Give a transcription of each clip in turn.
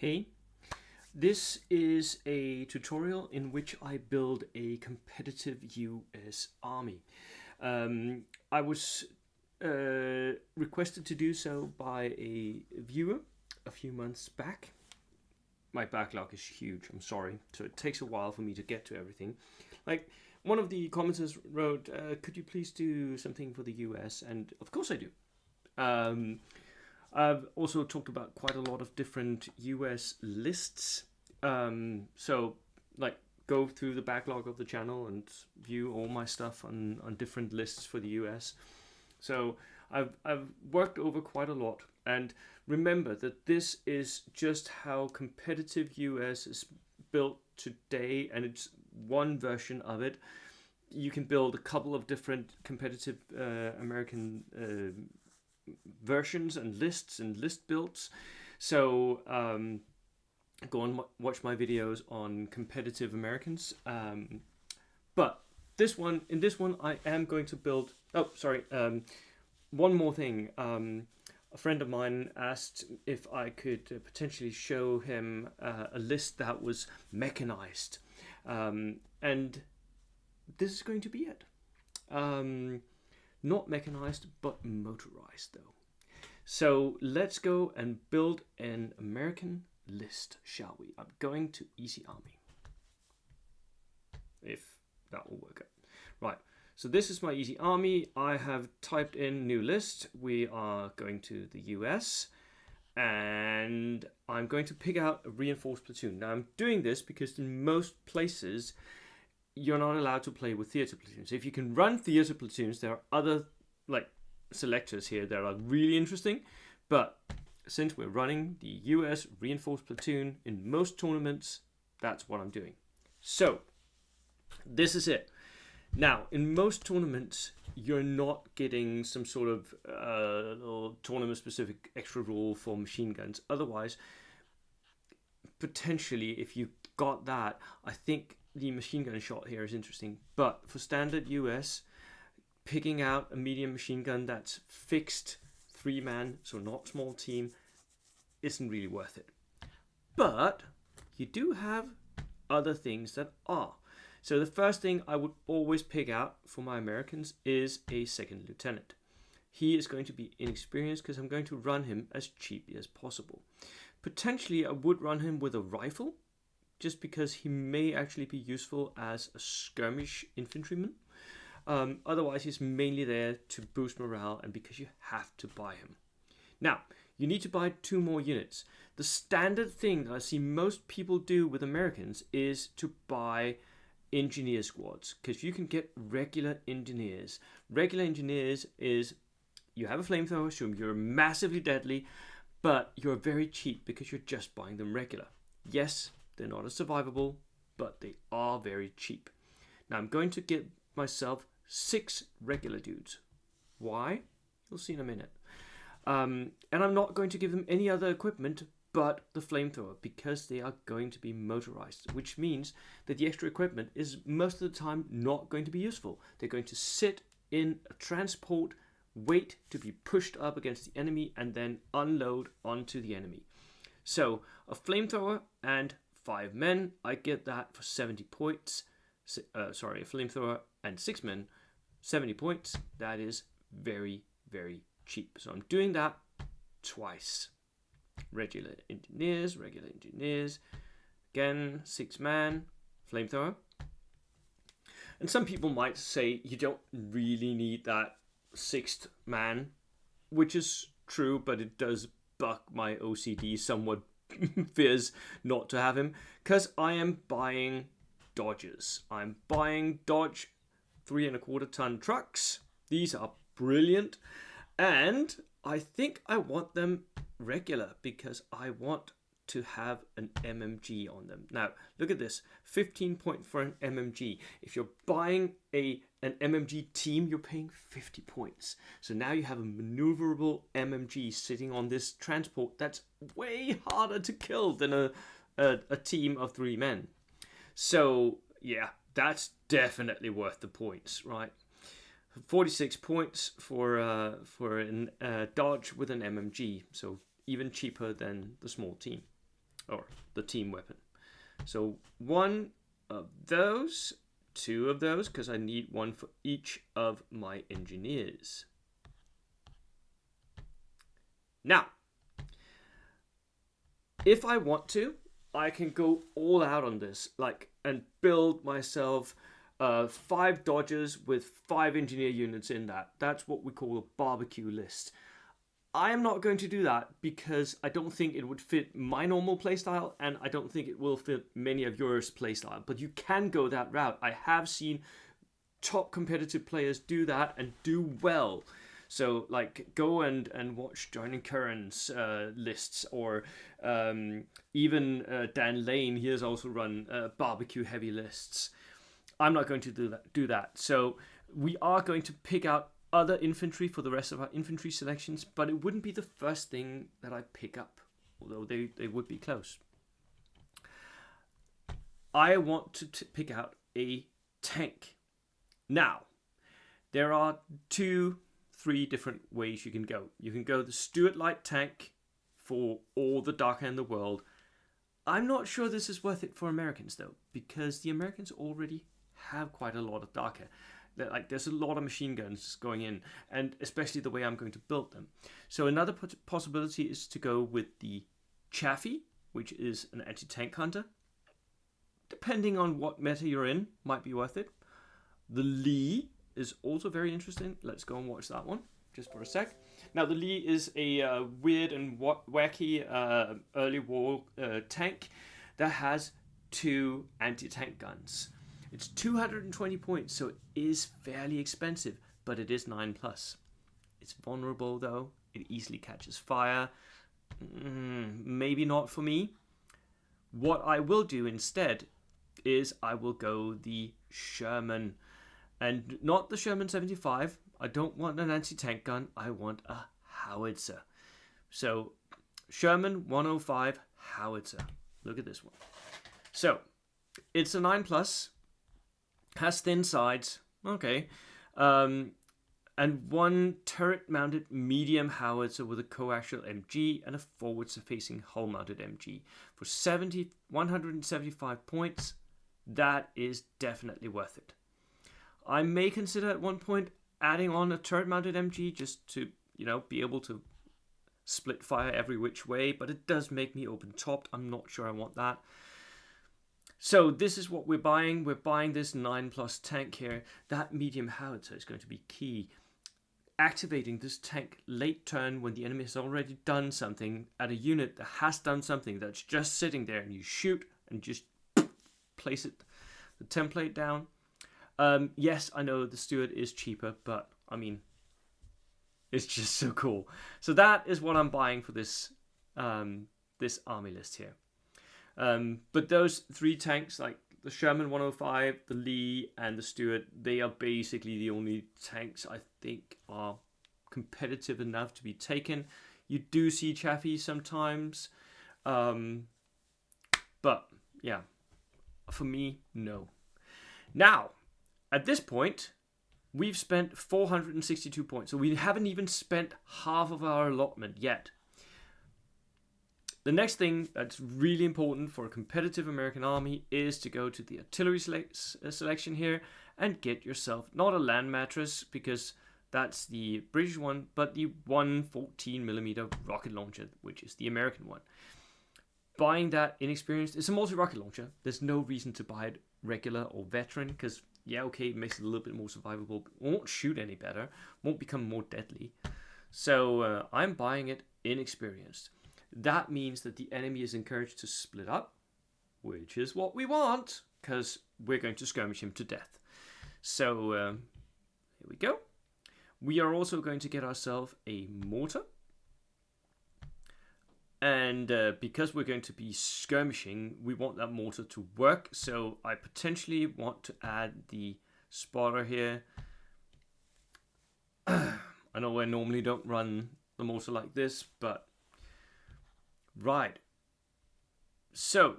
Hey, this is a tutorial in which I build a competitive US Army. I was requested to do so by a viewer a few months back. My backlog is huge, I'm sorry, so it takes a while for me to get to everything. Like, one of the commenters wrote, could you please do something for the US? And of course I do. I've also talked about quite a lot of different US lists. So, like, go through the backlog of the channel and view all my stuff on different lists for the US. So, I've worked over quite a lot. And remember that this is just how competitive US is built today, and it's one version of it. You can build a couple of different competitive American versions and lists and list builds. So go and watch my videos on competitive Americans. But in this one, I am going to build. Oh, sorry. One more thing. A friend of mine asked if I could potentially show him a list that was mechanized, and this is going to be it. Not mechanized, but motorized though. So let's go and build an American list, shall we? I'm going to Easy Army. If that will work out. Right, so this is my Easy Army. I have typed in new list. We are going to the US. And I'm going to pick out a reinforced platoon. Now I'm doing this because in most places, you're not allowed to play with theater platoons. If you can run theater platoons, there are other selectors here that are really interesting. But since we're running the US reinforced platoon in most tournaments, that's what I'm doing. So this is it. Now, in most tournaments, you're not getting some sort of little tournament-specific extra rule for machine guns. Otherwise, potentially, if you got that, I think the machine gun shot here is interesting. But for standard US, picking out a medium machine gun that's fixed 3-man, so not small team, isn't really worth it. But you do have other things that are. So the first thing I would always pick out for my Americans is a second lieutenant. He is going to be inexperienced because I'm going to run him as cheaply as possible. Potentially I would run him with a rifle, just because he may actually be useful as a skirmish infantryman. Otherwise, he's mainly there to boost morale and because you have to buy him. Now, you need to buy 2 more units. The standard thing that I see most people do with Americans is to buy engineer squads, because you can get regular engineers. Regular engineers is you have a flamethrower, assume you're massively deadly, but you're very cheap because you're just buying them regular. Yes, they're not as survivable, but they are very cheap. Now I'm going to get myself 6 regular dudes. Why? You'll see in a minute. And I'm not going to give them any other equipment but the flamethrower, because they are going to be motorized, which means that the extra equipment is most of the time not going to be useful. They're going to sit in a transport, wait to be pushed up against the enemy, and then unload onto the enemy. So a flamethrower and 5 men, I get that for 70 points. A flamethrower and 6 men, 70 points. That is very, very cheap. So I'm doing that twice. Regular engineers, again, 6 man, flamethrower. And some people might say you don't really need that 6th man, which is true, but it does buck my OCD somewhat fears not to have him, because I am buying Dodges. I'm buying Dodge 3¼ ton trucks. These are brilliant, and I think I want them regular because I want to have an MMG on them. Now, look at this, 15 point for an MMG. If you're buying an MMG team, you're paying 50 points. So now you have a maneuverable MMG sitting on this transport that's way harder to kill than a team of 3 men. So yeah, that's definitely worth the points, right? 46 points for a Dodge with an MMG, so even cheaper than the small team. or the team weapon. So 1 of those, 2 of those, because I need 1 for each of my engineers. Now, if I want to, I can go all out on this, and build myself 5 Dodgers with 5 engineer units in that. That's what we call a barbecue list. I am not going to do that because I don't think it would fit my normal playstyle, and I don't think it will fit many of yours playstyle. But you can go that route. I have seen top competitive players do that and do well. So go and watch Joining Curran's lists, or even Dan Lane. He has also run barbecue heavy lists. I'm not going to do that. So we are going to pick out other infantry for the rest of our infantry selections, but it wouldn't be the first thing that I pick up, although they would be close. I want to pick out a tank. Now, there are 2-3 different ways you can go. You can go the Stuart Light tank for all the Darker in the world. I'm not sure this is worth it for Americans though, because the Americans already have quite a lot of Darker. There's a lot of machine guns going in, and especially the way I'm going to build them. So another possibility is to go with the Chaffee, which is an anti-tank hunter. Depending on what meta you're in, might be worth it. The Lee is also very interesting. Let's go and watch that one just for a sec. Now the Lee is a weird and wacky early war tank that has 2 anti-tank guns. It's 220 points, so it is fairly expensive, but it is 9+. It's vulnerable though. It easily catches fire. Maybe not for me. What I will do instead is I will go the Sherman. And not the Sherman 75. I don't want an anti-tank gun. I want a howitzer. So Sherman 105 howitzer. Look at this one. So it's a 9+. Has thin sides, okay, and 1 turret-mounted medium howitzer with a coaxial MG and a forward-facing hull-mounted MG for 175 points. That is definitely worth it. I may consider at one point adding on a turret-mounted MG just to, be able to split fire every which way, but it does make me open-topped. I'm not sure I want that. So this is what we're buying. We're buying this 9+ tank here. That medium howitzer is going to be key. Activating this tank late turn when the enemy has already done something at a unit that has done something that's just sitting there, and you shoot and just place the template down. Yes, I know the Stuart is cheaper, but I mean, it's just so cool. So that is what I'm buying for this this army list here. But those 3 tanks, like the Sherman 105, the Lee, and the Stuart, they are basically the only tanks I think are competitive enough to be taken. You do see Chaffee sometimes, but yeah, for me, no. Now, at this point, we've spent 462 points, so we haven't even spent half of our allotment yet. The next thing that's really important for a competitive American army is to go to the artillery selection here and get yourself not a land mattress, because that's the British one, but the 114mm rocket launcher, which is the American one. Buying that inexperienced, it's a multi-rocket launcher. There's no reason to buy it regular or veteran, because yeah, okay, it makes it a little bit more survivable, but won't shoot any better, won't become more deadly. So I'm buying it inexperienced. That means that the enemy is encouraged to split up, which is what we want, because we're going to skirmish him to death. So here we go. We are also going to get ourselves a mortar. And because we're going to be skirmishing, we want that mortar to work. So I potentially want to add the spotter here. I know I normally don't run the mortar like this, but right. So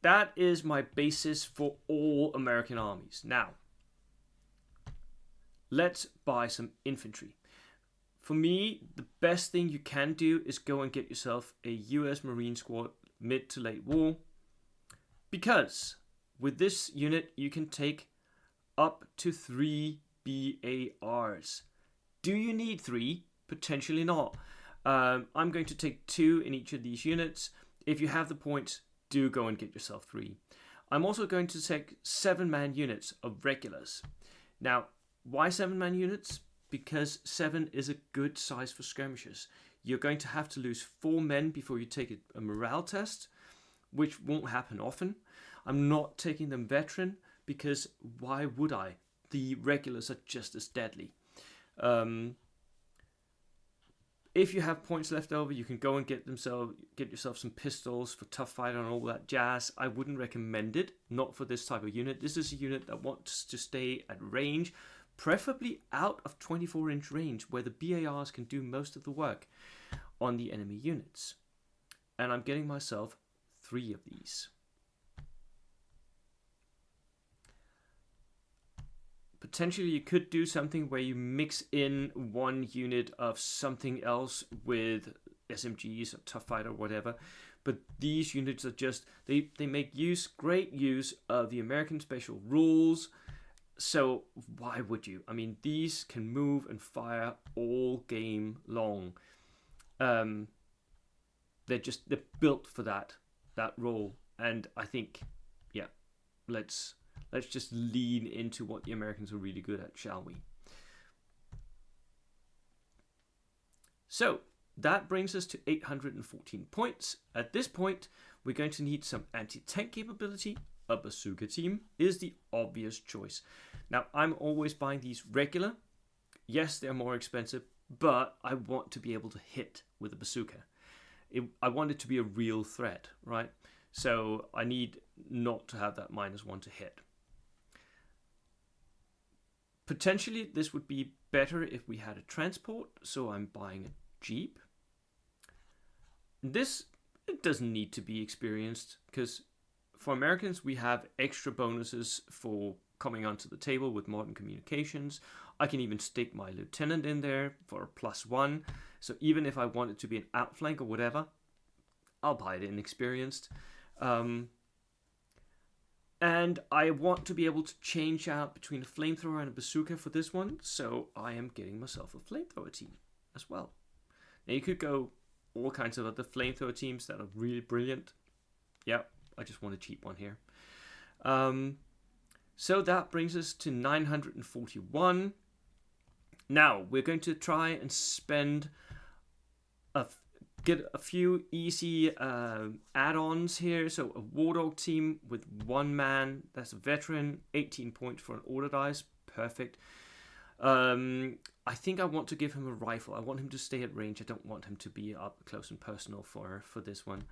that is my basis for all American armies. Now, let's buy some infantry. For me, the best thing you can do is go and get yourself a US Marine squad mid to late war, because with this unit you can take up to 3 BARs. Do you need 3? Potentially not. I'm going to take 2 in each of these units. If you have the points, do go and get yourself 3. I'm also going to take 7-man units of regulars. Now, why 7-man units? Because 7 is a good size for skirmishers. You're going to have to lose 4 men before you take a morale test, which won't happen often. I'm not taking them veteran because why would I? The regulars are just as deadly. If you have points left over, you can go and get yourself some pistols for tough fighter and all that jazz. I wouldn't recommend it, not for this type of unit. This is a unit that wants to stay at range, preferably out of 24-inch range, where the BARs can do most of the work on the enemy units. And I'm getting myself 3 of these. Potentially you could do something where you mix in 1 unit of something else with SMGs or tough fighter or whatever, but these units are just, they make great use of the American special rules. So why would you? I mean, these can move and fire all game long. They're built for that role, and I think, yeah, let's just lean into what the Americans are really good at, shall we? So that brings us to 814 points. At this point, we're going to need some anti-tank capability. A bazooka team is the obvious choice. Now, I'm always buying these regular. Yes, they're more expensive, but I want to be able to hit with a bazooka. I want it to be a real threat, right? So I need not to have that -1 to hit. Potentially, this would be better if we had a transport, so I'm buying a Jeep. It doesn't need to be experienced, because for Americans, we have extra bonuses for coming onto the table with modern communications. I can even stick my lieutenant in there for a +1. So even if I want it to be an outflank or whatever, I'll buy it inexperienced. And I want to be able to change out between a flamethrower and a bazooka for this one, so I am getting myself a flamethrower team as well. Now you could go all kinds of other flamethrower teams that are really brilliant. Yeah, I just want a cheap one here. So that brings us to 941. Now we're going to try and spend get a few easy add-ons here. So a War Dog team with 1 man, that's a veteran, 18 points for an order dice, perfect. I think I want to give him a rifle. I want him to stay at range. I don't want him to be up close and personal for this one,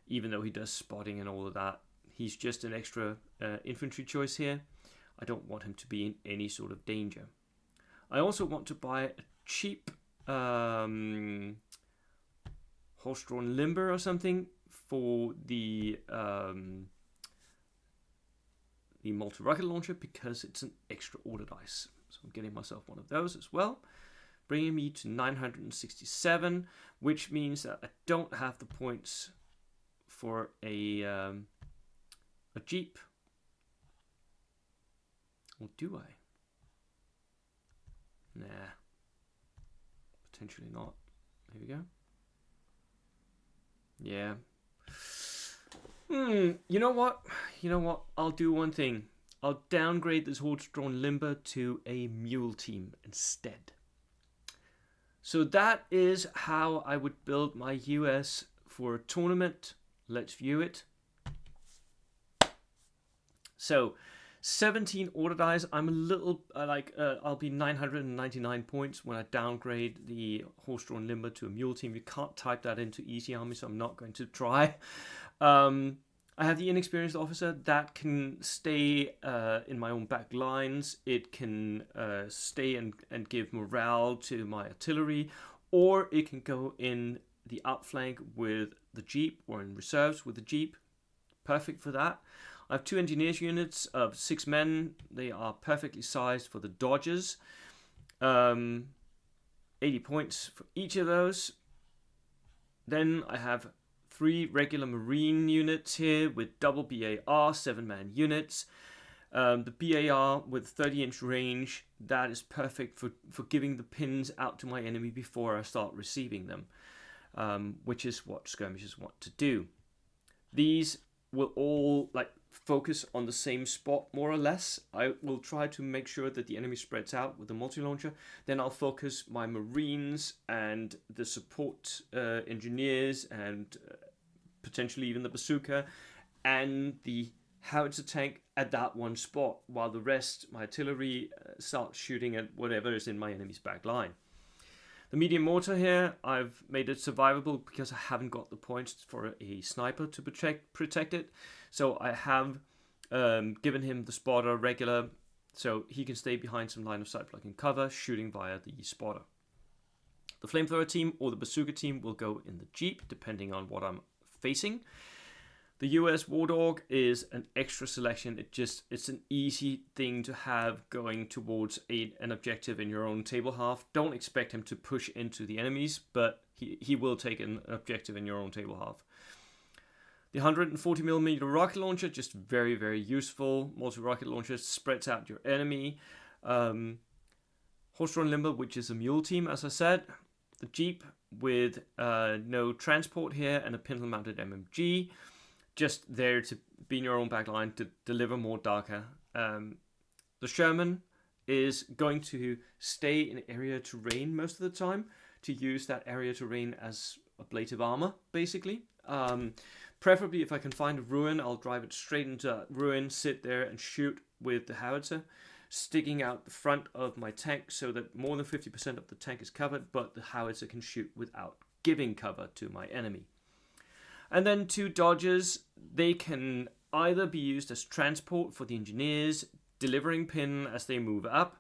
even though he does spotting and all of that. He's just an extra infantry choice here. I don't want him to be in any sort of danger. I also want to buy a cheap horse-drawn limber or something for the multi-rocket launcher, because it's an extra order dice. So I'm getting myself one of those as well, bringing me to 967, which means that I don't have the points for a Jeep. Or do I? Nah. Potentially not. Here we go. Yeah. You know what? I'll do one thing. I'll downgrade this horse-drawn limber to a mule team instead. So that is how I would build my US for a tournament. Let's view it. So 17 order dice. I'm a little I'll be 999 points when I downgrade the horse-drawn limber to a mule team. You can't type that into Easy Army, so I'm not going to try. I have the inexperienced officer that can stay in my own back lines. It can stay and give morale to my artillery, or it can go in the outflank with the Jeep, or in reserves with the Jeep. Perfect for that. I have 2 engineers units of 6 men. They are perfectly sized for the Dodgers. 80 points for each of those. Then I have 3 regular Marine units here with double BAR, 7-man units. The BAR with 30-inch range, that is perfect for giving the pins out to my enemy before I start receiving them, which is what skirmishers want to do. These will all focus on the same spot more or less. I will try to make sure that the enemy spreads out with the multi-launcher. Then I'll focus my Marines and the support engineers and potentially even the bazooka and the howitzer tank at that one spot, while the rest, my artillery, starts shooting at whatever is in my enemy's back line. The medium mortar here, I've made it survivable because I haven't got the points for a sniper to protect it. So I have given him the spotter regular, so he can stay behind some line of sight blocking cover, shooting via the spotter. The flamethrower team or the bazooka team will go in the Jeep, depending on what I'm facing. The US War Dog is an extra selection. It's an easy thing to have going towards an objective in your own table half. Don't expect him to push into the enemies, but he will take an objective in your own table half. The 140mm rocket launcher, just very, very useful. Multi-rocket launcher spreads out your enemy. Horse-drawn limber, which is a mule team, as I said. The Jeep with no transport here and a pintle-mounted MMG. Just there to be in your own back line to deliver more darker. The Sherman is going to stay in area terrain most of the time, to use that area terrain as ablative armor, basically. Preferably, if I can find a ruin, I'll drive it straight into that ruin, sit there and shoot with the howitzer, sticking out the front of my tank so that more than 50% of the tank is covered, but the howitzer can shoot without giving cover to my enemy. And then 2 Dodgers, they can either be used as transport for the engineers, delivering pin as they move up,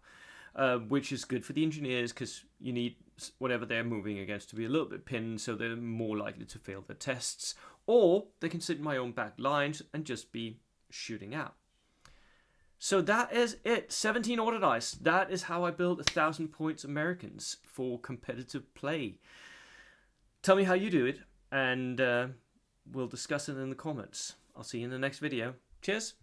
which is good for the engineers because you need whatever they're moving against to be a little bit pinned, so they're more likely to fail their tests. Or they can sit in my own back lines and just be shooting out. So that is it. 17 order dice. That is how I build 1,000 points Americans for competitive play. Tell me how you do it, and we'll discuss it in the comments. I'll see you in the next video. Cheers!